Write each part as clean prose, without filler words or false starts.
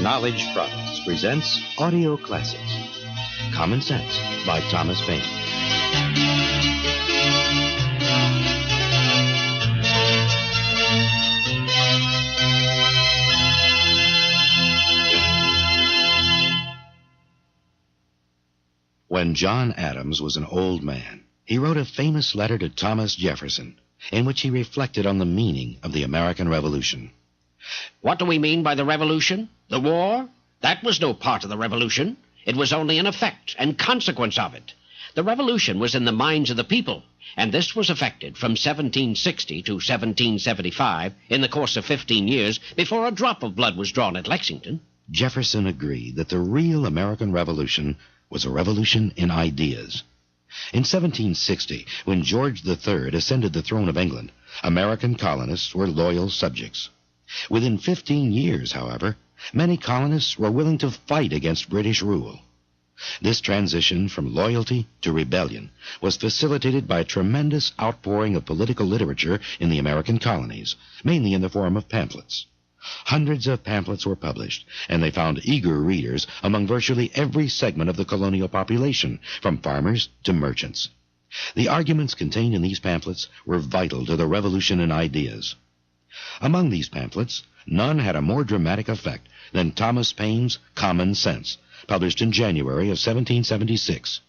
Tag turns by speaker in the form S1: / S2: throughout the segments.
S1: Knowledge Products presents Audio Classics. Common Sense by Thomas Paine. When John Adams was an old man, he wrote a famous letter to Thomas Jefferson, in which he reflected on the meaning of the American Revolution.
S2: What do we mean by the Revolution? The war? That was no part of the Revolution. It was only an effect and consequence of it. The Revolution was in the minds of the people, and this was effected from 1760 to 1775, in the course of 15 years, before a drop of blood was drawn at Lexington.
S1: Jefferson agreed that the real American Revolution was a revolution in ideas. In 1760, when George III ascended the throne of England, American colonists were loyal subjects. Within 15 years, however, many colonists were willing to fight against British rule. This transition from loyalty to rebellion was facilitated by a tremendous outpouring of political literature in the American colonies, mainly in the form of pamphlets. Hundreds of pamphlets were published, and they found eager readers among virtually every segment of the colonial population, from farmers to merchants. The arguments contained in these pamphlets were vital to the revolution in ideas. Among these pamphlets, none had a more dramatic effect than Thomas Paine's Common Sense, published in January of 1776.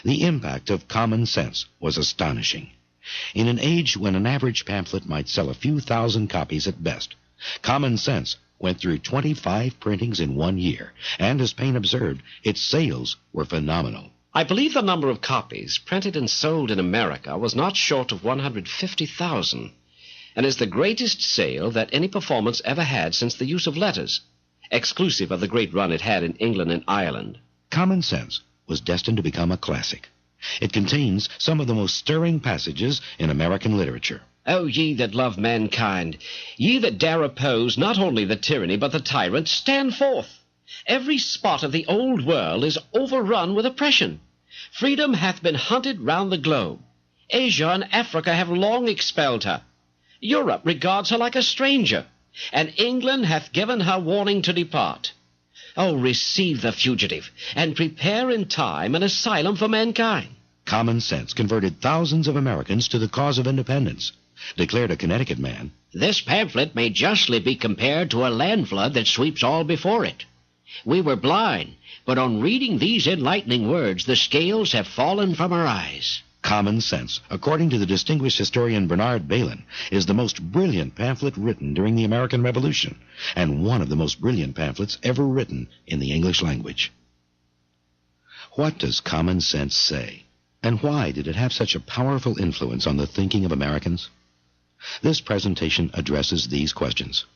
S1: The impact of Common Sense was astonishing. In an age when an average pamphlet might sell a few thousand copies at best, Common Sense went through 25 printings in 1 year, and as Paine observed, its sales were phenomenal.
S2: I believe the number of copies printed and sold in America was not short of 150,000, and is the greatest sale that any performance ever had since the use of letters, exclusive of the great run it had in England and Ireland.
S1: Common Sense was destined to become a classic. It contains some of the most stirring passages in American literature.
S2: O ye that love mankind, ye that dare oppose not only the tyranny but the tyrant, stand forth. Every spot of the old world is overrun with oppression. Freedom hath been hunted round the globe. Asia and Africa have long expelled her. Europe regards her like a stranger, and England hath given her warning to depart. Oh, receive the fugitive, and prepare in time an asylum for mankind.
S1: Common Sense converted thousands of Americans to the cause of independence. Declared a Connecticut man,
S2: "This pamphlet may justly be compared to a land flood that sweeps all before it. We were blind, but on reading these enlightening words, the scales have fallen from our eyes."
S1: Common Sense, according to the distinguished historian Bernard Bailyn, is the most brilliant pamphlet written during the American Revolution, and one of the most brilliant pamphlets ever written in the English language. What does Common Sense say, and why did it have such a powerful influence on the thinking of Americans? This presentation addresses these questions.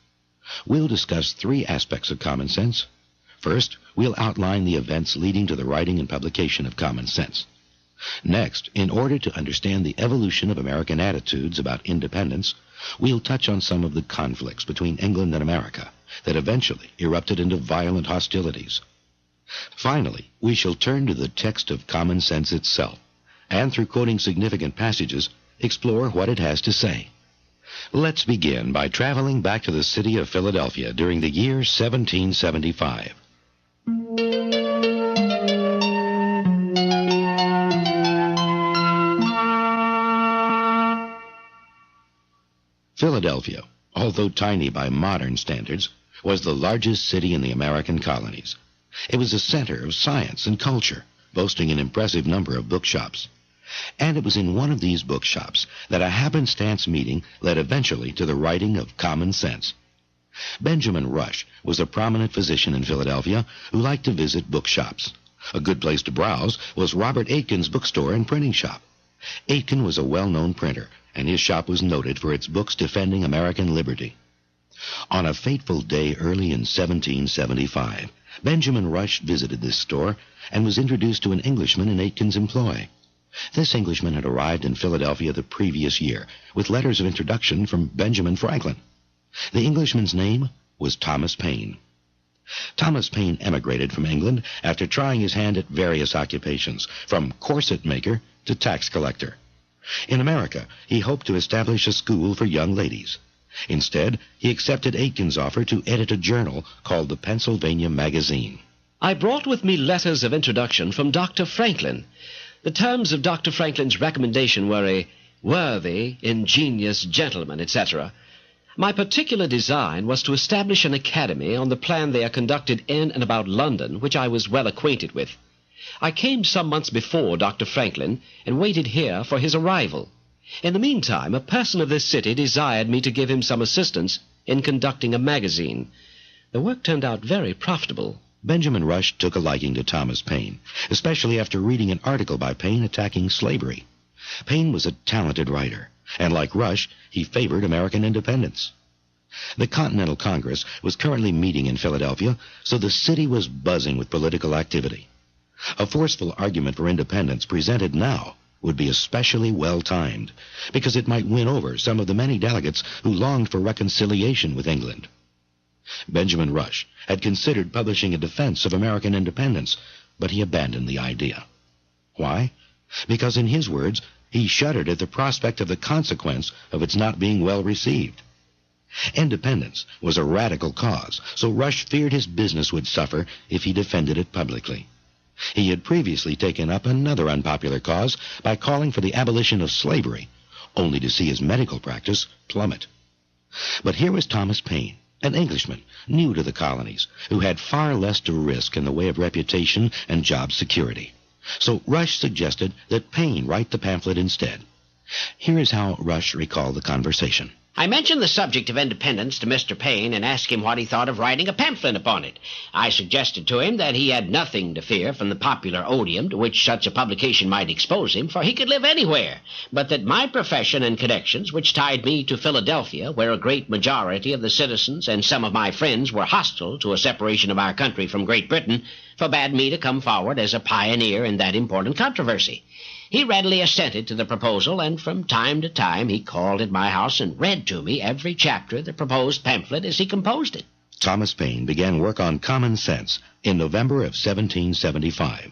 S1: We'll discuss 3 aspects of Common Sense. First, we'll outline the events leading to the writing and publication of Common Sense. Next, in order to understand the evolution of American attitudes about independence, we'll touch on some of the conflicts between England and America that eventually erupted into violent hostilities. Finally, we shall turn to the text of Common Sense itself, and through quoting significant passages, explore what it has to say. Let's begin by traveling back to the city of Philadelphia during the year 1775. Philadelphia, although tiny by modern standards, was the largest city in the American colonies. It was a center of science and culture, boasting an impressive number of bookshops. And it was in one of these bookshops that a happenstance meeting led eventually to the writing of Common Sense. Benjamin Rush was a prominent physician in Philadelphia who liked to visit bookshops. A good place to browse was Robert Aitken's bookstore and printing shop. Aitken was a well-known printer, and his shop was noted for its books defending American liberty. On a fateful day early in 1775, Benjamin Rush visited this store and was introduced to an Englishman in Aitken's employ. This Englishman had arrived in Philadelphia the previous year with letters of introduction from Benjamin Franklin. The Englishman's name was Thomas Paine. Thomas Paine emigrated from England after trying his hand at various occupations, from corset maker to tax collector. In America, he hoped to establish a school for young ladies. Instead, he accepted Aitken's offer to edit a journal called the Pennsylvania Magazine.
S2: I brought with me letters of introduction from Dr. Franklin. The terms of Dr. Franklin's recommendation were a worthy, ingenious gentleman, etc. My particular design was to establish an academy on the plan they are conducted in and about London, which I was well acquainted with. I came some months before Dr. Franklin and waited here for his arrival. In the meantime, a person of this city desired me to give him some assistance in conducting a magazine. The work turned out very profitable.
S1: Benjamin Rush took a liking to Thomas Paine, especially after reading an article by Paine attacking slavery. Paine was a talented writer, and like Rush, he favored American independence. The Continental Congress was currently meeting in Philadelphia, so the city was buzzing with political activity. A forceful argument for independence presented now would be especially well-timed, because it might win over some of the many delegates who longed for reconciliation with England. Benjamin Rush had considered publishing a defense of American independence, but he abandoned the idea. Why? Because, in his words, he shuddered at the prospect of the consequence of its not being well received. Independence was a radical cause, so Rush feared his business would suffer if he defended it publicly. He had previously taken up another unpopular cause by calling for the abolition of slavery, only to see his medical practice plummet. But here was Thomas Paine, an Englishman new to the colonies, who had far less to risk in the way of reputation and job security. So Rush suggested that Paine write the pamphlet instead. Here is how Rush recalled the conversation.
S3: I mentioned the subject of independence to Mr. Paine and asked him what he thought of writing a pamphlet upon it. I suggested to him that he had nothing to fear from the popular odium to which such a publication might expose him, for he could live anywhere, but that my profession and connections, which tied me to Philadelphia, where a great majority of the citizens and some of my friends were hostile to a separation of our country from Great Britain, forbade me to come forward as a pioneer in that important controversy. He readily assented to the proposal, and from time to time he called at my house and read to me every chapter of the proposed pamphlet as he composed it.
S1: Thomas Paine began work on Common Sense in November of 1775.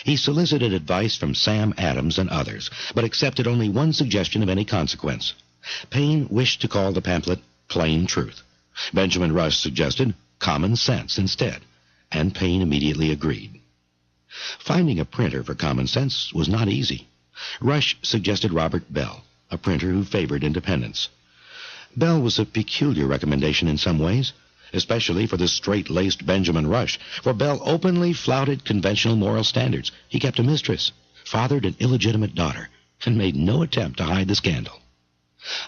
S1: He solicited advice from Sam Adams and others, but accepted only one suggestion of any consequence. Paine wished to call the pamphlet Plain Truth. Benjamin Rush suggested Common Sense instead, and Paine immediately agreed. Finding a printer for Common Sense was not easy. Rush suggested Robert Bell, a printer who favored independence. Bell was a peculiar recommendation in some ways, especially for the straight-laced Benjamin Rush, for Bell openly flouted conventional moral standards. He kept a mistress, fathered an illegitimate daughter, and made no attempt to hide the scandal.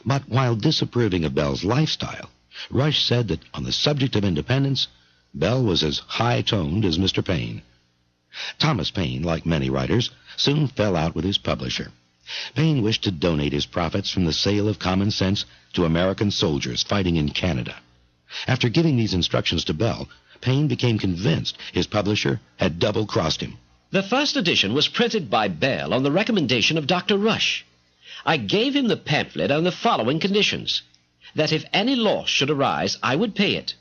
S1: But while disapproving of Bell's lifestyle, Rush said that on the subject of independence, Bell was as high-toned as Mr. Paine. Thomas Paine, like many writers, soon fell out with his publisher. Paine wished to donate his profits from the sale of Common Sense to American soldiers fighting in Canada. After giving these instructions to Bell, Paine became convinced his publisher had double-crossed him.
S2: The first edition was printed by Bell on the recommendation of Dr. Rush. I gave him the pamphlet on the following conditions: that if any loss should arise, I would pay it,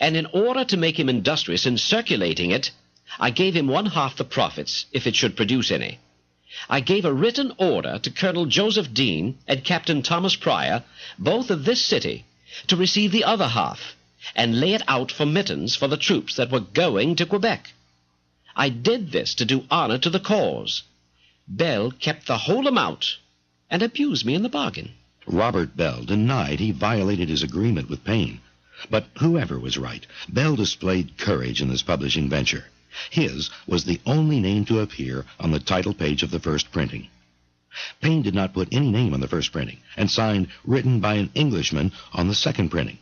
S2: and in order to make him industrious in circulating it, I gave him 1/2 the profits, if it should produce any. I gave a written order to Colonel Joseph Dean and Captain Thomas Pryor, both of this city, to receive the other half, and lay it out for mittens for the troops that were going to Quebec. I did this to do honor to the cause. Bell kept the whole amount, and abused me in the bargain.
S1: Robert Bell denied he violated his agreement with Paine. But whoever was right, Bell displayed courage in this publishing venture. His was the only name to appear on the title page of the first printing. Paine did not put any name on the first printing, and signed "Written by an Englishman" on the second printing.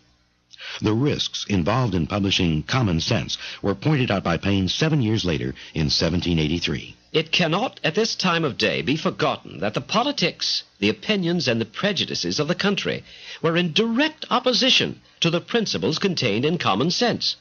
S1: The risks involved in publishing Common Sense were pointed out by Paine 7 years later in 1783.
S2: It cannot at this time of day be forgotten that the politics, the opinions, and the prejudices of the country were in direct opposition to the principles contained in Common Sense.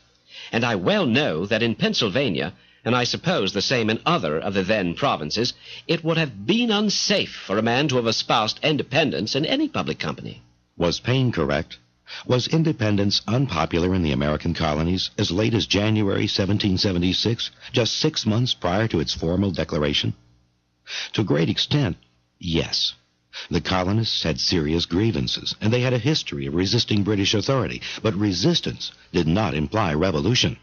S2: And I well know that in Pennsylvania, and I suppose the same in other of the then provinces, it would have been unsafe for a man to have espoused independence in any public company.
S1: Was Paine correct? Was independence unpopular in the American colonies as late as January 1776, just 6 months prior to its formal declaration? To a great extent, yes. The colonists had serious grievances, and they had a history of resisting British authority, but resistance did not imply revolution.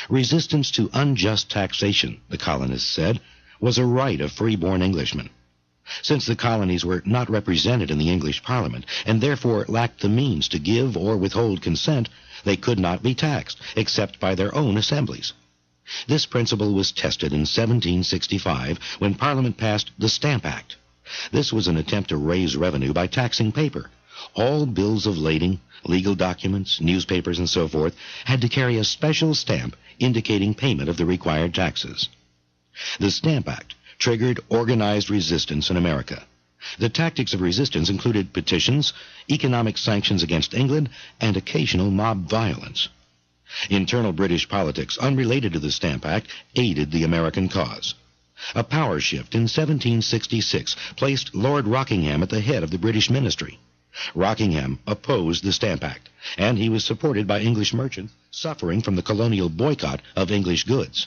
S1: Resistance to unjust taxation, the colonists said, was a right of free-born Englishmen. Since the colonies were not represented in the English Parliament, and therefore lacked the means to give or withhold consent, they could not be taxed, except by their own assemblies. This principle was tested in 1765, when Parliament passed the Stamp Act. This was an attempt to raise revenue by taxing paper. All bills of lading, legal documents, newspapers, and so forth had to carry a special stamp indicating payment of the required taxes. The Stamp Act triggered organized resistance in America. The tactics of resistance included petitions, economic sanctions against England, and occasional mob violence. Internal British politics unrelated to the Stamp Act aided the American cause. A power shift in 1766 placed Lord Rockingham at the head of the British ministry. Rockingham opposed the Stamp Act, and he was supported by English merchants suffering from the colonial boycott of English goods.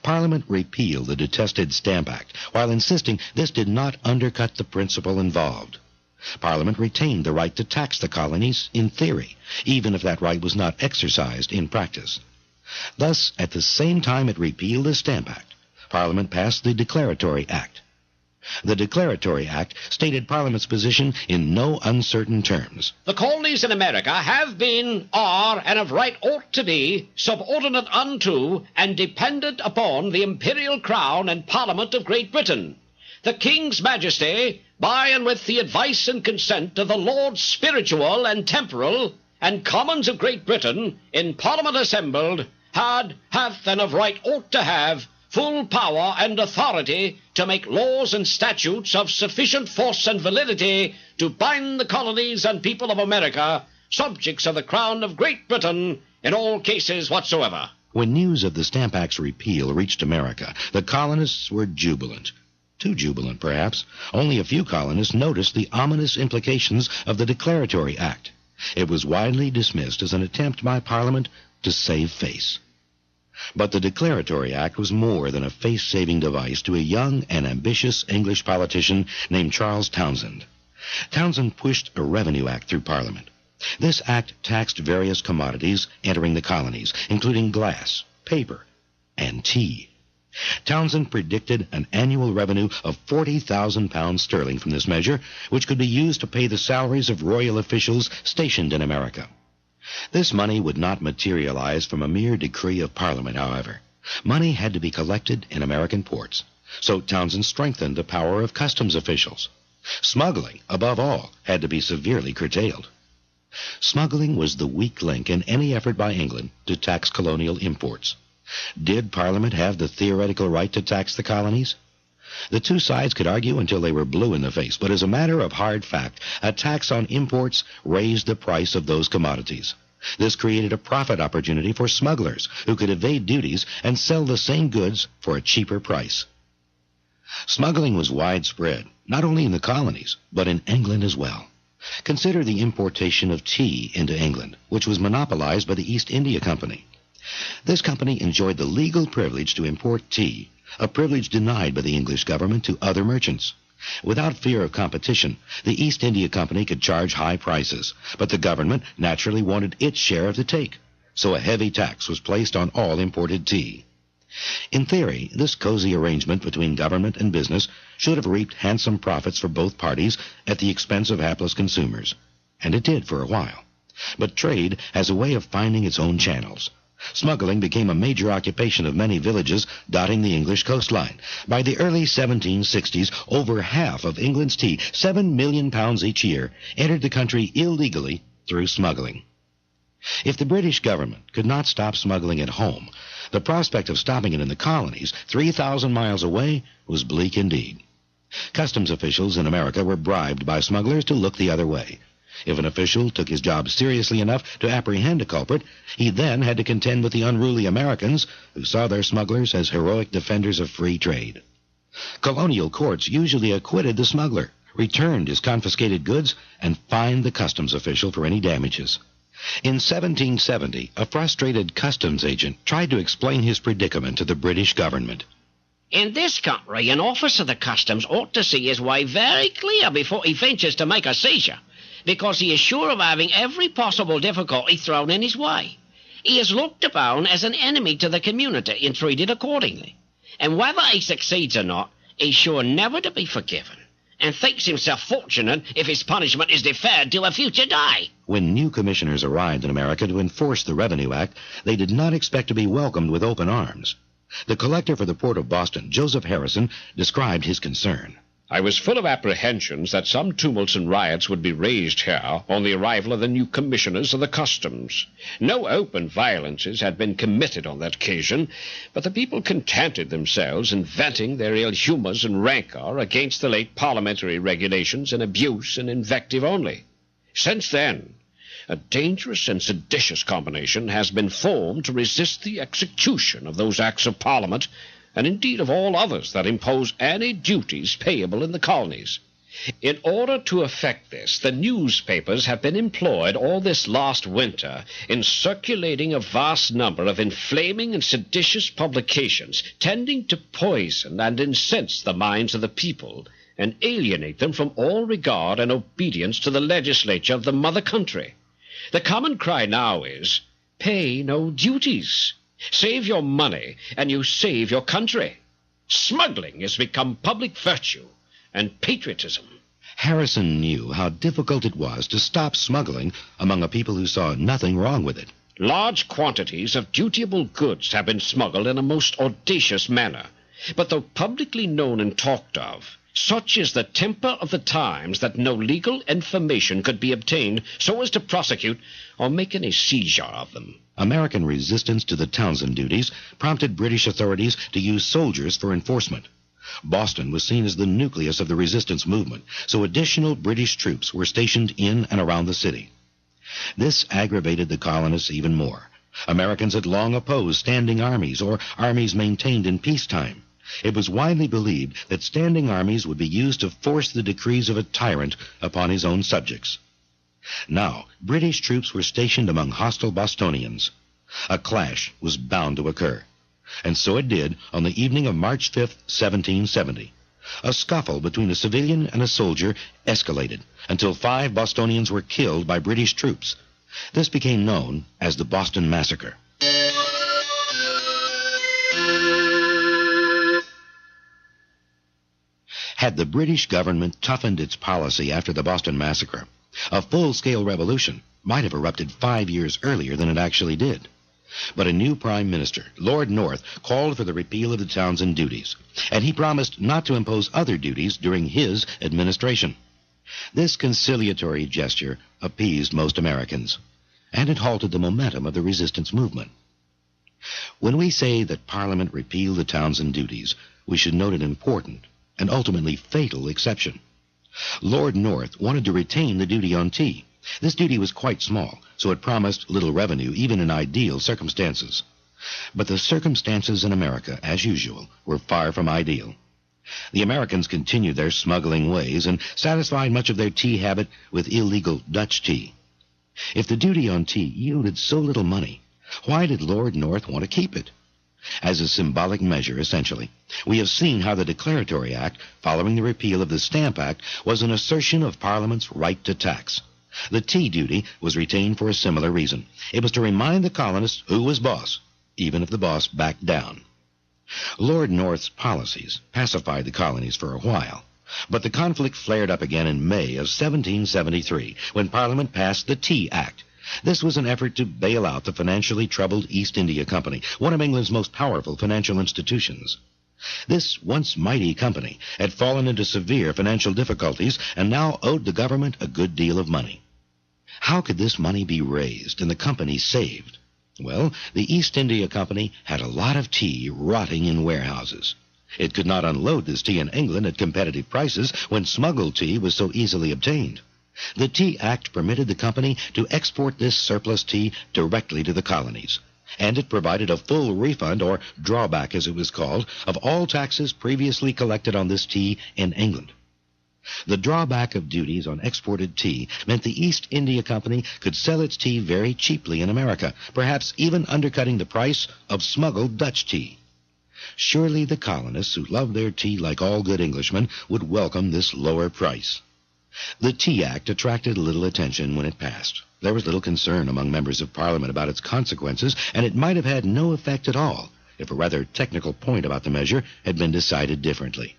S1: Parliament repealed the detested Stamp Act, while insisting this did not undercut the principle involved. Parliament retained the right to tax the colonies in theory, even if that right was not exercised in practice. Thus, at the same time it repealed the Stamp Act, Parliament passed the Declaratory Act. The Declaratory Act stated Parliament's position in no uncertain terms.
S2: The colonies in America have been, are, and of right ought to be, subordinate unto and dependent upon the imperial crown and Parliament of Great Britain. The King's Majesty, by and with the advice and consent of the Lords Spiritual and Temporal, and Commons of Great Britain, in Parliament assembled, had, hath, and of right ought to have, full power and authority to make laws and statutes of sufficient force and validity to bind the colonies and people of America, subjects of the Crown of Great Britain, in all cases whatsoever.
S1: When news of the Stamp Act's repeal reached America, the colonists were jubilant. Too jubilant, perhaps. Only a few colonists noticed the ominous implications of the Declaratory Act. It was widely dismissed as an attempt by Parliament to save face. But the Declaratory Act was more than a face-saving device to a young and ambitious English politician named Charles Townshend. Townshend pushed a revenue act through Parliament. This act taxed various commodities entering the colonies, including glass, paper, and tea. Townshend predicted an annual revenue of £40,000 sterling from this measure, which could be used to pay the salaries of royal officials stationed in America. This money would not materialize from a mere decree of Parliament, however. Money had to be collected in American ports, so Townshend strengthened the power of customs officials. Smuggling, above all, had to be severely curtailed. Smuggling was the weak link in any effort by England to tax colonial imports. Did Parliament have the theoretical right to tax the colonies? The two sides could argue until they were blue in the face, but as a matter of hard fact, a tax on imports raised the price of those commodities. This created a profit opportunity for smugglers who could evade duties and sell the same goods for a cheaper price. Smuggling was widespread, not only in the colonies, but in England as well. Consider the importation of tea into England, which was monopolized by the East India Company. This company enjoyed the legal privilege to import tea, a privilege denied by the English government to other merchants. Without fear of competition, the East India Company could charge high prices, but the government naturally wanted its share of the take, so a heavy tax was placed on all imported tea. In theory, this cozy arrangement between government and business should have reaped handsome profits for both parties at the expense of hapless consumers, and it did for a while. But trade has a way of finding its own channels. Smuggling became a major occupation of many villages dotting the English coastline. By the early 1760s, over half of England's tea, £7 million each year, entered the country illegally through smuggling. If the British government could not stop smuggling at home, the prospect of stopping it in the colonies, 3,000 miles away, was bleak indeed. Customs officials in America were bribed by smugglers to look the other way. If an official took his job seriously enough to apprehend a culprit, he then had to contend with the unruly Americans who saw their smugglers as heroic defenders of free trade. Colonial courts usually acquitted the smuggler, returned his confiscated goods, and fined the customs official for any damages. In 1770, a frustrated customs agent tried to explain his predicament to the British government.
S3: In this country, an officer of the customs ought to see his way very clear before he ventures to make a seizure, because he is sure of having every possible difficulty thrown in his way. He is looked upon as an enemy to the community and treated accordingly. And whether he succeeds or not, he's sure never to be forgiven, and thinks himself fortunate if his punishment is deferred to a future day.
S1: When new commissioners arrived in America to enforce the Revenue Act, they did not expect to be welcomed with open arms. The collector for the Port of Boston, Joseph Harrison, described his concern.
S4: I was full of apprehensions that some tumults and riots would be raised here on the arrival of the new commissioners of the customs. No open violences had been committed on that occasion, but the people contented themselves in venting their ill humours and rancour against the late parliamentary regulations in abuse and invective only. Since then, a dangerous and seditious combination has been formed to resist the execution of those acts of Parliament, and indeed of all others that impose any duties payable in the colonies. In order to effect this, the newspapers have been employed all this last winter in circulating a vast number of inflaming and seditious publications, tending to poison and incense the minds of the people, and alienate them from all regard and obedience to the legislature of the mother country. The common cry now is, pay no duties. Save your money, and you save your country. Smuggling has become public virtue and patriotism.
S1: Harrison knew how difficult it was to stop smuggling among a people who saw nothing wrong with it.
S4: Large quantities of dutiable goods have been smuggled in a most audacious manner, but though publicly known and talked of, such is the temper of the times that no legal information could be obtained so as to prosecute or make any seizure of them.
S1: American resistance to the Townsend duties prompted British authorities to use soldiers for enforcement. Boston was seen as the nucleus of the resistance movement, so additional British troops were stationed in and around the city. This aggravated the colonists even more. Americans had long opposed standing armies or armies maintained in peacetime. It was widely believed that standing armies would be used to force the decrees of a tyrant upon his own subjects. Now, British troops were stationed among hostile Bostonians. A clash was bound to occur. And so it did on the evening of March 5th, 1770. A scuffle between a civilian and a soldier escalated until 5 Bostonians were killed by British troops. This became known as the Boston Massacre. Had the British government toughened its policy after the Boston Massacre, a full-scale revolution might have erupted 5 years earlier than it actually did. But a new prime minister, Lord North, called for the repeal of the Townsend duties, and he promised not to impose other duties during his administration. This conciliatory gesture appeased most Americans, and it halted the momentum of the resistance movement. When we say that Parliament repealed the Townsend duties, we should note an important and ultimately fatal exception. Lord North wanted to retain the duty on tea. This duty was quite small, so it promised little revenue even in ideal circumstances. But the circumstances in America, as usual, were far from ideal. The Americans continued their smuggling ways and satisfied much of their tea habit with illegal Dutch tea. If the duty on tea yielded so little money, why did Lord North want to keep it? As a symbolic measure, essentially. We have seen how the Declaratory Act, following the repeal of the Stamp Act, was an assertion of Parliament's right to tax. The tea duty was retained for a similar reason. It was to remind the colonists who was boss, even if the boss backed down. Lord North's policies pacified the colonies for a while, but the conflict flared up again in May of 1773, when Parliament passed the Tea Act. This was an effort to bail out the financially troubled East India Company, one of England's most powerful financial institutions. This once mighty company had fallen into severe financial difficulties and now owed the government a good deal of money. How could this money be raised and the company saved? Well, the East India Company had a lot of tea rotting in warehouses. It could not unload this tea in England at competitive prices when smuggled tea was so easily obtained. The Tea Act permitted the company to export this surplus tea directly to the colonies, and it provided a full refund, or drawback as it was called, of all taxes previously collected on this tea in England. The drawback of duties on exported tea meant the East India Company could sell its tea very cheaply in America, perhaps even undercutting the price of smuggled Dutch tea. Surely the colonists, who loved their tea like all good Englishmen, would welcome this lower price. The Tea Act attracted little attention when it passed. There was little concern among members of Parliament about its consequences, and it might have had no effect at all if a rather technical point about the measure had been decided differently.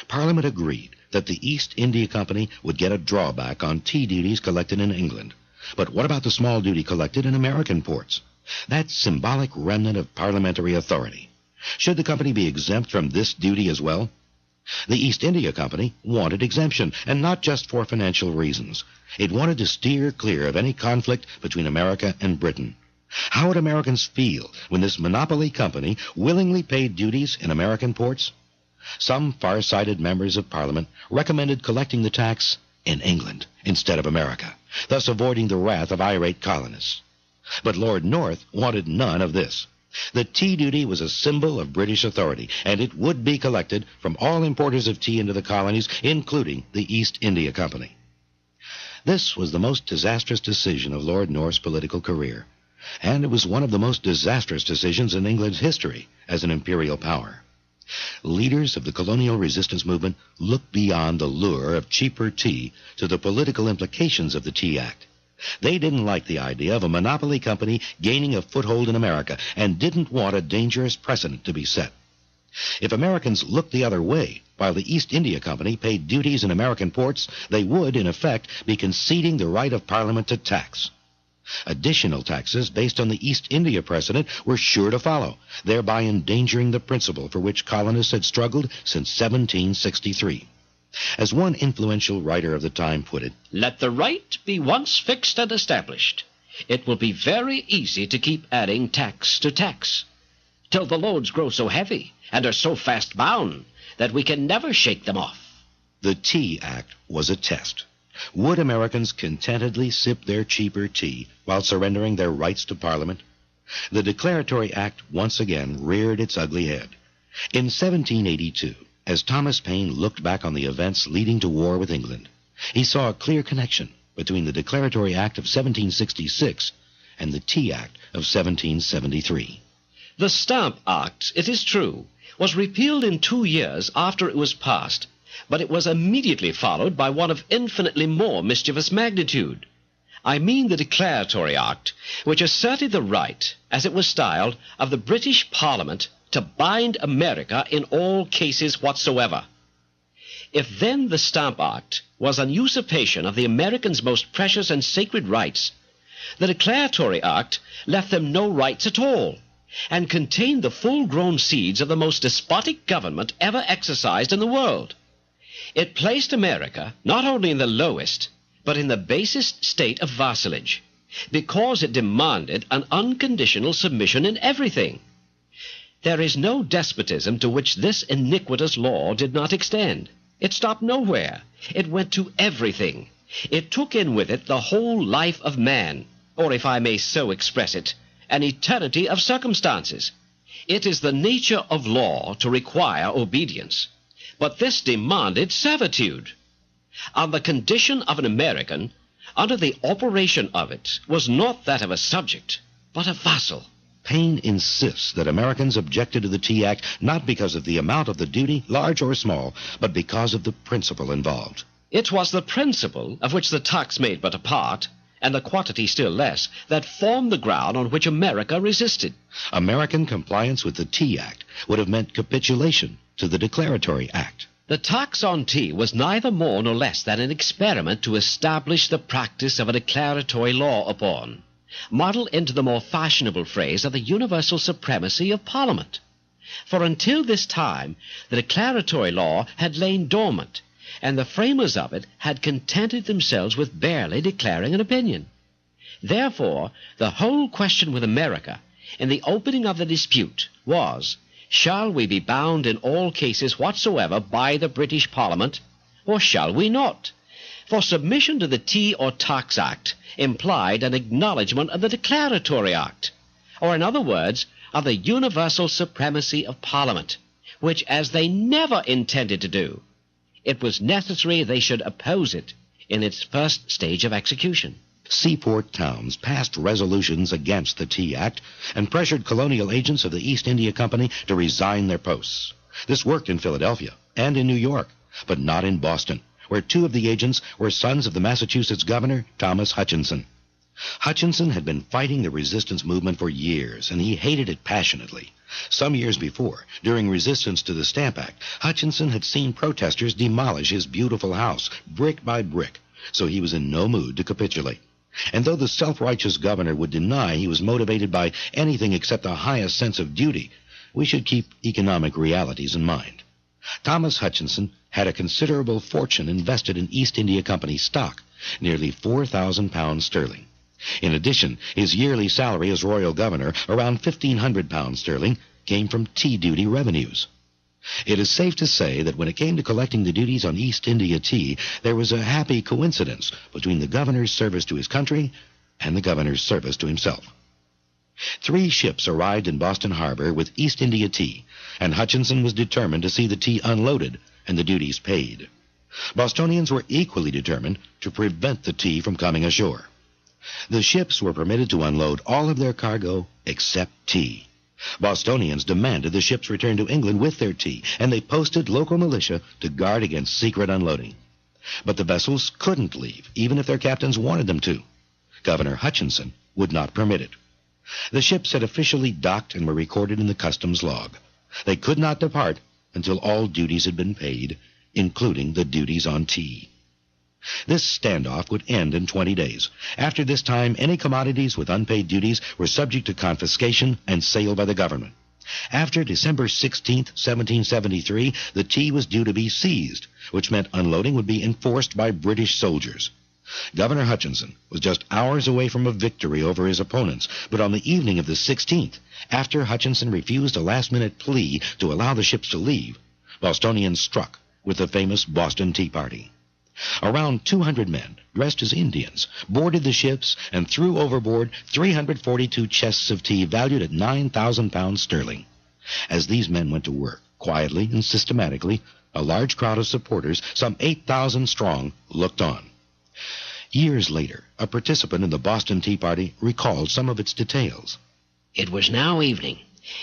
S1: Parliament agreed that the East India Company would get a drawback on tea duties collected in England. But what about the small duty collected in American ports? That symbolic remnant of parliamentary authority. Should the company be exempt from this duty as well? The East India Company wanted exemption, and not just for financial reasons. It wanted to steer clear of any conflict between America and Britain. How would Americans feel when this monopoly company willingly paid duties in American ports? Some far-sighted members of Parliament recommended collecting the tax in England instead of America, thus avoiding the wrath of irate colonists. But Lord North wanted none of this. The tea duty was a symbol of British authority, and it would be collected from all importers of tea into the colonies, including the East India Company. This was the most disastrous decision of Lord North's political career, and it was one of the most disastrous decisions in England's history as an imperial power. Leaders of the colonial resistance movement looked beyond the lure of cheaper tea to the political implications of the Tea Act. They didn't like the idea of a monopoly company gaining a foothold in America and didn't want a dangerous precedent to be set. If Americans looked the other way, while the East India Company paid duties in American ports, they would, in effect, be conceding the right of Parliament to tax. Additional taxes based on the East India precedent were sure to follow, thereby endangering the principle for which colonists had struggled since 1763. As one influential writer of the time put it,
S2: "Let the right be once fixed and established, it will be very easy to keep adding tax to tax, till the loads grow so heavy and are so fast bound that we can never shake them off."
S1: The Tea Act was a test. Would Americans contentedly sip their cheaper tea while surrendering their rights to Parliament? The Declaratory Act once again reared its ugly head. In 1782, as Thomas Paine looked back on the events leading to war with England, he saw a clear connection between the Declaratory Act of 1766 and the Tea Act of 1773.
S2: The Stamp Act, it is true, was repealed in 2 years after it was passed, but it was immediately followed by one of infinitely more mischievous magnitude. I mean the Declaratory Act, which asserted the right, as it was styled, of the British Parliament to bind America in all cases whatsoever. If then the Stamp Act was an usurpation of the Americans' most precious and sacred rights, the Declaratory Act left them no rights at all, and contained the full-grown seeds of the most despotic government ever exercised in the world. It placed America not only in the lowest, but in the basest state of vassalage, because it demanded an unconditional submission in everything. There is no despotism to which this iniquitous law did not extend. It stopped nowhere. It went to everything. It took in with it the whole life of man, or if I may so express it, an eternity of circumstances. It is the nature of law to require obedience, but this demanded servitude. And the condition of an American, under the operation of it, was not that of a subject, but a vassal.
S1: Paine insists that Americans objected to the Tea Act not because of the amount of the duty, large or small, but because of the principle involved.
S2: It was the principle, of which the tax made but a part, and the quantity still less, that formed the ground on which America resisted.
S1: American compliance with the Tea Act would have meant capitulation to the Declaratory Act.
S2: The tax on tea was neither more nor less than an experiment to establish the practice of a declaratory law upon, modelled into the more fashionable phrase of the universal supremacy of Parliament. For until this time the declaratory law had lain dormant, and the framers of it had contented themselves with barely declaring an opinion. Therefore, the whole question with America, in the opening of the dispute, was, shall we be bound in all cases whatsoever by the British Parliament, or shall we not? For submission to the Tea or Tax Act implied an acknowledgment of the Declaratory Act, or in other words, of the universal supremacy of Parliament, which, as they never intended to do, it was necessary they should oppose it in its first stage of execution.
S1: Seaport towns passed resolutions against the Tea Act and pressured colonial agents of the East India Company to resign their posts. This worked in Philadelphia and in New York, but not in Boston, where two of the agents were sons of the Massachusetts governor, Thomas Hutchinson. Hutchinson had been fighting the resistance movement for years, and he hated it passionately. Some years before, during resistance to the Stamp Act, Hutchinson had seen protesters demolish his beautiful house, brick by brick, so he was in no mood to capitulate. And though the self-righteous governor would deny he was motivated by anything except the highest sense of duty, we should keep economic realities in mind. Thomas Hutchinson had a considerable fortune invested in East India Company stock, nearly 4,000 pounds sterling. In addition, his yearly salary as royal governor, around 1,500 pounds sterling, came from tea duty revenues. It is safe to say that when it came to collecting the duties on East India tea, there was a happy coincidence between the governor's service to his country and the governor's service to himself. 3 ships arrived in Boston Harbor with East India tea, and Hutchinson was determined to see the tea unloaded and the duties paid. Bostonians were equally determined to prevent the tea from coming ashore. The ships were permitted to unload all of their cargo except tea. Bostonians demanded the ships return to England with their tea, and they posted local militia to guard against secret unloading. But the vessels couldn't leave, even if their captains wanted them to. Governor Hutchinson would not permit it. The ships had officially docked and were recorded in the customs log. They could not depart until all duties had been paid, including the duties on tea. This standoff would end in 20 days. After this time, any commodities with unpaid duties were subject to confiscation and sale by the government. After December 16, 1773, the tea was due to be seized, which meant unloading would be enforced by British soldiers. Governor Hutchinson was just hours away from a victory over his opponents, but on the evening of the 16th, after Hutchinson refused a last-minute plea to allow the ships to leave, Bostonians struck with the famous Boston Tea Party. Around 200 men, dressed as Indians, boarded the ships and threw overboard 342 chests of tea valued at 9,000 pounds sterling. As these men went to work, quietly and systematically, a large crowd of supporters, some 8,000 strong, looked on. Years later, a participant in the Boston Tea Party recalled some of its details.
S3: It was now evening,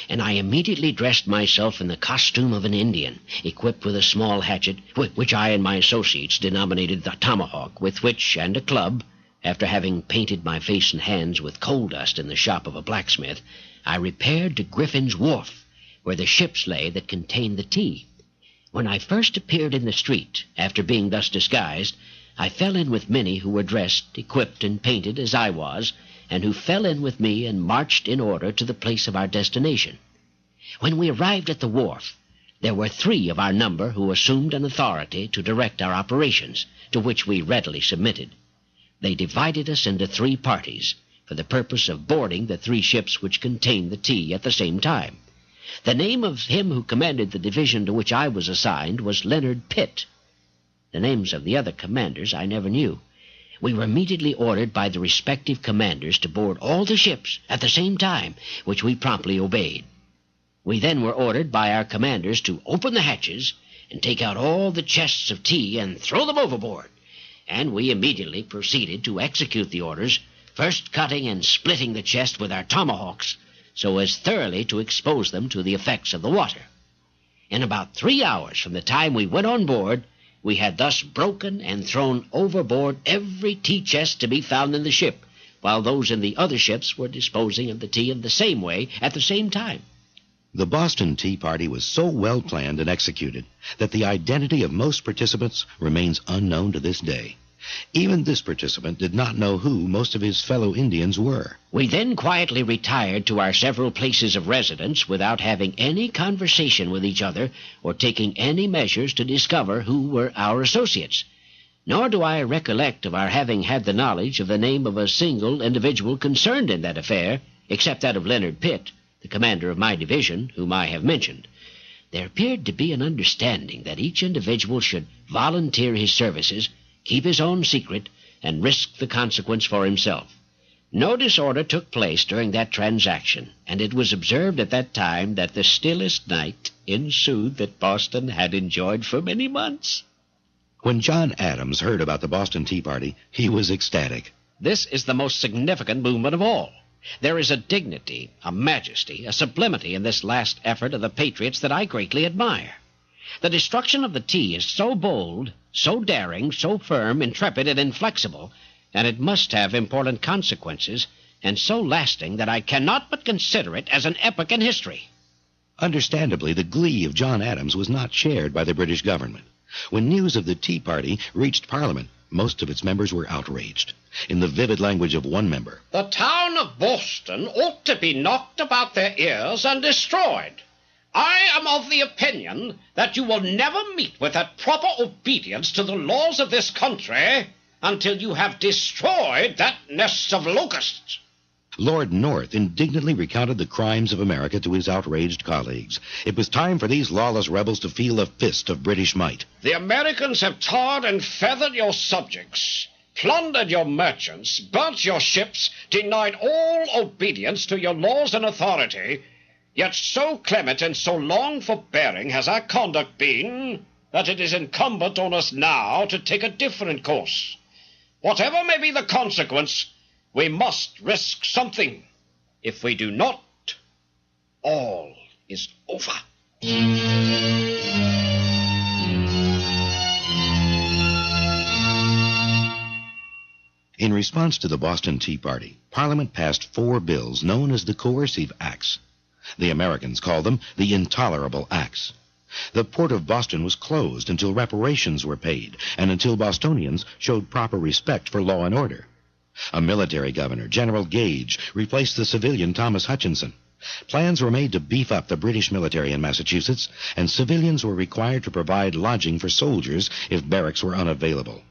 S3: and I immediately dressed myself in the costume of an Indian, equipped with a small hatchet, which I and my associates denominated the tomahawk, with which, and a club, after having painted my face and hands with coal dust in the shop of a blacksmith, I repaired to Griffin's Wharf, where the ships lay that contained the tea. When I first appeared in the street, after being thus disguised, I fell in with many who were dressed, equipped, and painted as I was, and who fell in with me and marched in order to the place of our destination. When we arrived at the wharf, there were 3 of our number who assumed an authority to direct our operations, to which we readily submitted. They divided us into 3 parties, for the purpose of boarding the 3 ships which contained the tea at the same time. The name of him who commanded the division to which I was assigned was Leonard Pitt. The names of the other commanders I never knew. We were immediately ordered by the respective commanders to board all the ships at the same time, which we promptly obeyed. We then were ordered by our commanders to open the hatches and take out all the chests of tea and throw them overboard, and we immediately proceeded to execute the orders, first cutting and splitting the chest with our tomahawks, so as thoroughly to expose them to the effects of the water. In about 3 hours from the time we went on board, we had thus broken and thrown overboard every tea chest to be found in the ship, while those in the other ships were disposing of the tea in the same way at the same time.
S1: The Boston Tea Party was so well planned and executed that the identity of most participants remains unknown to this day. Even this participant did not know who most of his fellow Indians were.
S3: We then quietly retired to our several places of residence without having any conversation with each other or taking any measures to discover who were our associates. Nor do I recollect of our having had the knowledge of the name of a single individual concerned in that affair, except that of Leonard Pitt, the commander of my division, whom I have mentioned. There appeared to be an understanding that each individual should volunteer his services, keep his own secret, and risk the consequence for himself. No disorder took place during that transaction, and it was observed at that time that the stillest night ensued that Boston had enjoyed for many months.
S1: When John Adams heard about the Boston Tea Party, he was ecstatic.
S2: This is the most significant movement of all. There is a dignity, a majesty, a sublimity in this last effort of the patriots that I greatly admire. The destruction of the tea is so bold, so daring, so firm, intrepid, and inflexible, and it must have important consequences, and so lasting that I cannot but consider it as an epoch in history.
S1: Understandably, the glee of John Adams was not shared by the British government. When news of the Tea Party reached Parliament, most of its members were outraged. In the vivid language of one member,
S3: "The town of Boston ought to be knocked about their ears and destroyed. I am of the opinion that you will never meet with that proper obedience to the laws of this country until you have destroyed that nest of locusts."
S1: Lord North indignantly recounted the crimes of America to his outraged colleagues. It was time for these lawless rebels to feel the fist of British might.
S3: "The Americans have tarred and feathered your subjects, plundered your merchants, burnt your ships, denied all obedience to your laws and authority. Yet so clement and so long forbearing has our conduct been that it is incumbent on us now to take a different course. Whatever may be the consequence, we must risk something. If we do not, all is over."
S1: In response to the Boston Tea Party, Parliament passed 4 bills known as the Coercive Acts. The Americans called them the Intolerable Acts. The port of Boston was closed until reparations were paid and until Bostonians showed proper respect for law and order. A military governor, General Gage, replaced the civilian Thomas Hutchinson. Plans were made to beef up the British military in Massachusetts, and civilians were required to provide lodging for soldiers if barracks were unavailable.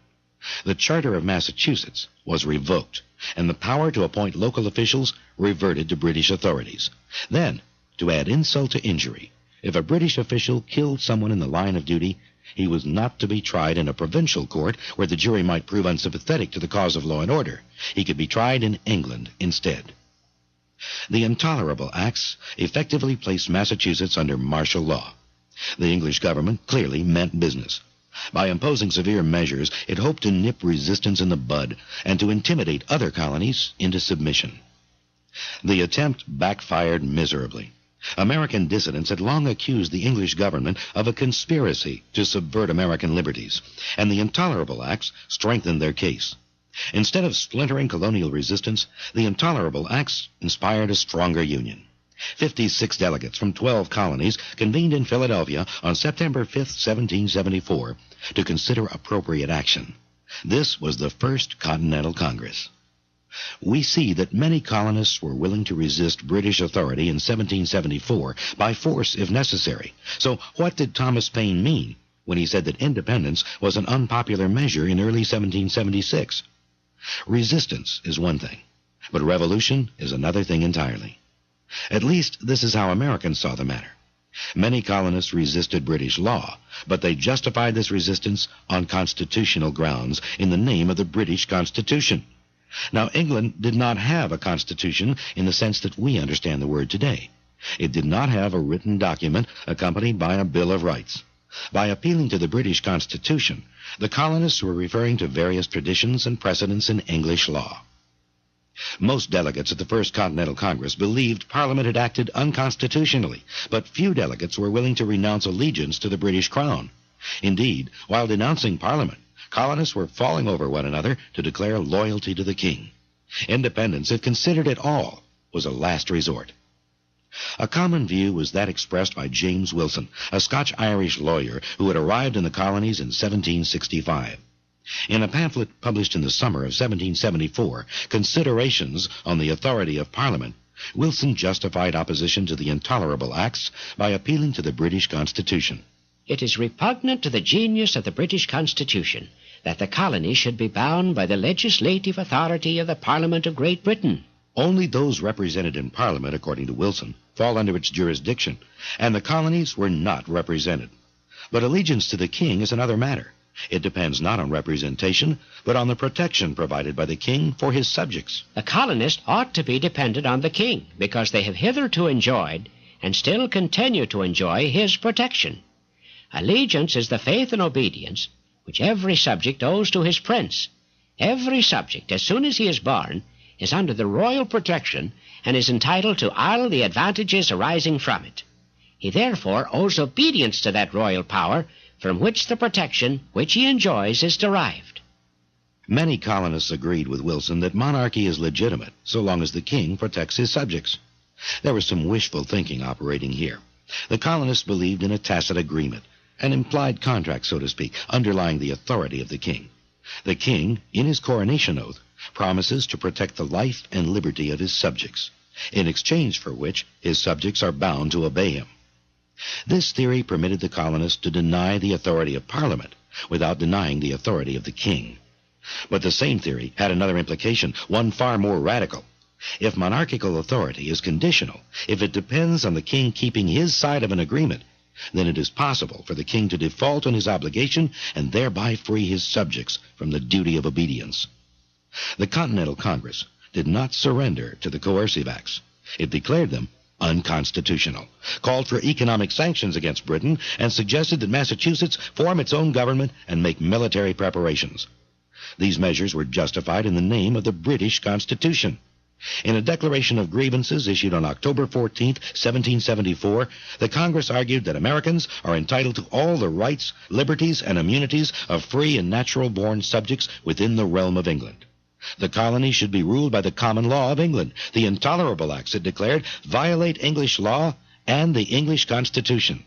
S1: The Charter of Massachusetts was revoked, and the power to appoint local officials reverted to British authorities. Then, to add insult to injury, if a British official killed someone in the line of duty, he was not to be tried in a provincial court where the jury might prove unsympathetic to the cause of law and order. He could be tried in England instead. The Intolerable Acts effectively placed Massachusetts under martial law. The English government clearly meant business. By imposing severe measures, it hoped to nip resistance in the bud and to intimidate other colonies into submission. The attempt backfired miserably. American dissidents had long accused the English government of a conspiracy to subvert American liberties, and the Intolerable Acts strengthened their case. Instead of splintering colonial resistance, the Intolerable Acts inspired a stronger union. 56 delegates from 12 colonies convened in Philadelphia on September 5, 1774, to consider appropriate action. This was the First Continental Congress. We see that many colonists were willing to resist British authority in 1774 by force if necessary. So what did Thomas Paine mean when he said that independence was an unpopular measure in early 1776? Resistance is one thing, but revolution is another thing entirely. At least this is how Americans saw the matter. Many colonists resisted British law, but they justified this resistance on constitutional grounds in the name of the British Constitution. Now, England did not have a constitution in the sense that we understand the word today. It did not have a written document accompanied by a Bill of Rights. By appealing to the British Constitution, the colonists were referring to various traditions and precedents in English law. Most delegates at the First Continental Congress believed Parliament had acted unconstitutionally, but few delegates were willing to renounce allegiance to the British Crown. Indeed, while denouncing Parliament, colonists were falling over one another to declare loyalty to the king. Independence, if considered at all, was a last resort. A common view was that expressed by James Wilson, a Scotch-Irish lawyer who had arrived in the colonies in 1765. In a pamphlet published in the summer of 1774, Considerations on the Authority of Parliament, Wilson justified opposition to the Intolerable Acts by appealing to the British Constitution.
S3: "It is repugnant to the genius of the British Constitution that the colonies should be bound by the legislative authority of the Parliament of Great Britain."
S1: Only those represented in Parliament, according to Wilson, fall under its jurisdiction, and the colonies were not represented. But allegiance to the king is another matter. It depends not on representation, but on the protection provided by the king for his subjects.
S3: The colonists ought to be dependent on the king because they have hitherto enjoyed and still continue to enjoy his protection. Allegiance is the faith and obedience which every subject owes to his prince, Every subject, as soon as he is born, is under the royal protection and is entitled to all the advantages arising from it. He therefore owes obedience to that royal power from which the protection which he enjoys is derived.
S1: Many colonists agreed with Wilson that monarchy is legitimate so long as the king protects his subjects. There was some wishful thinking operating here. The colonists believed in a tacit agreement, an implied contract, so to speak, underlying the authority of the king. The king, in his coronation oath, promises to protect the life and liberty of his subjects, in exchange for which his subjects are bound to obey him. This theory permitted the colonists to deny the authority of Parliament without denying the authority of the king. But the same theory had another implication, one far more radical. If monarchical authority is conditional, if it depends on the king keeping his side of an agreement, then it is possible for the king to default on his obligation and thereby free his subjects from the duty of obedience. The Continental Congress did not surrender to the coercive acts. It declared them unconstitutional, called for economic sanctions against Britain, and suggested that Massachusetts form its own government and make military preparations. These measures were justified in the name of the British Constitution. In a declaration of grievances issued on October 14, 1774, the Congress argued that Americans are entitled to all the rights, liberties, and immunities of free and natural-born subjects within the realm of England. The colony should be ruled by the common law of England. The Intolerable Acts, it declared, violate English law and the English Constitution.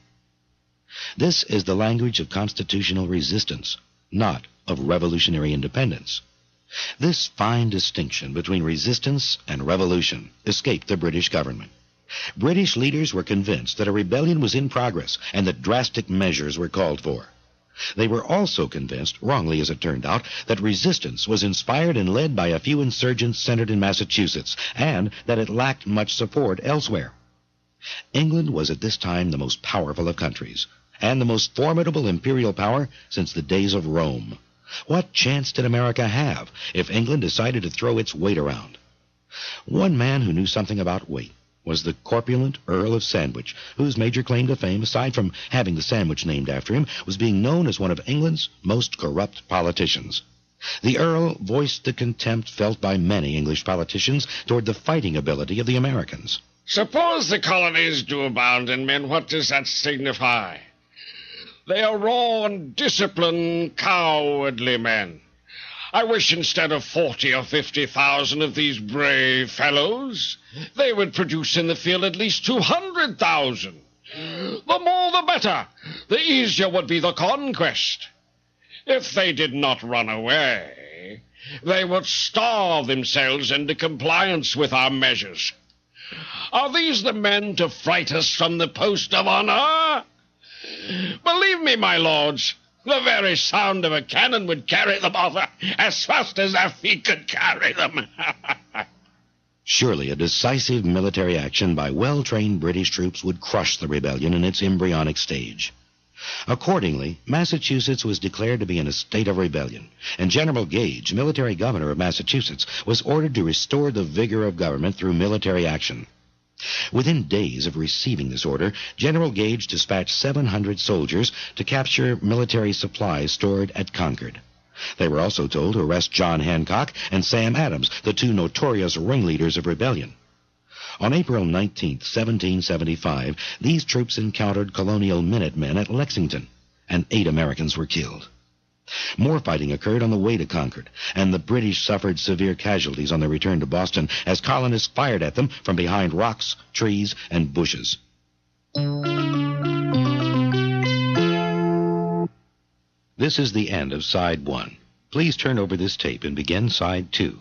S1: This is the language of constitutional resistance, not of revolutionary independence. This fine distinction between resistance and revolution escaped the British government. British leaders were convinced that a rebellion was in progress and that drastic measures were called for. They were also convinced, wrongly as it turned out, that resistance was inspired and led by a few insurgents centered in Massachusetts, and that it lacked much support elsewhere. England was at this time the most powerful of countries, and the most formidable imperial power since the days of Rome. What chance did America have if England decided to throw its weight around? One man who knew something about weight was the corpulent Earl of Sandwich, whose major claim to fame, aside from having the sandwich named after him, was being known as one of England's most corrupt politicians. The Earl voiced the contempt felt by many English politicians toward the fighting ability of the Americans.
S4: Suppose the colonies do abound in men, what does that signify? They are raw and disciplined, cowardly men. I wish instead of 40 or 50,000 of these brave fellows, they would produce in the field at least 200,000. The more the better. The easier would be the conquest. If they did not run away, they would starve themselves into compliance with our measures. Are these the men to fright us from the post of honor? Believe me, my lords, the very sound of a cannon would carry them off as fast as our feet could carry them.
S1: Surely a decisive military action by well-trained British troops would crush the rebellion in its embryonic stage. Accordingly, Massachusetts was declared to be in a state of rebellion, and General Gage, military governor of Massachusetts, was ordered to restore the vigor of government through military action. Within days of receiving this order, General Gage dispatched 700 soldiers to capture military supplies stored at Concord. They were also told to arrest John Hancock and Sam Adams, the two notorious ringleaders of rebellion. On April 19, 1775, these troops encountered colonial Minutemen at Lexington, and 8 Americans were killed. More fighting occurred on the way to Concord, and the British suffered severe casualties on their return to Boston as colonists fired at them from behind rocks, trees, and bushes. This is the end of Side 1. Please turn over this tape and begin Side 2.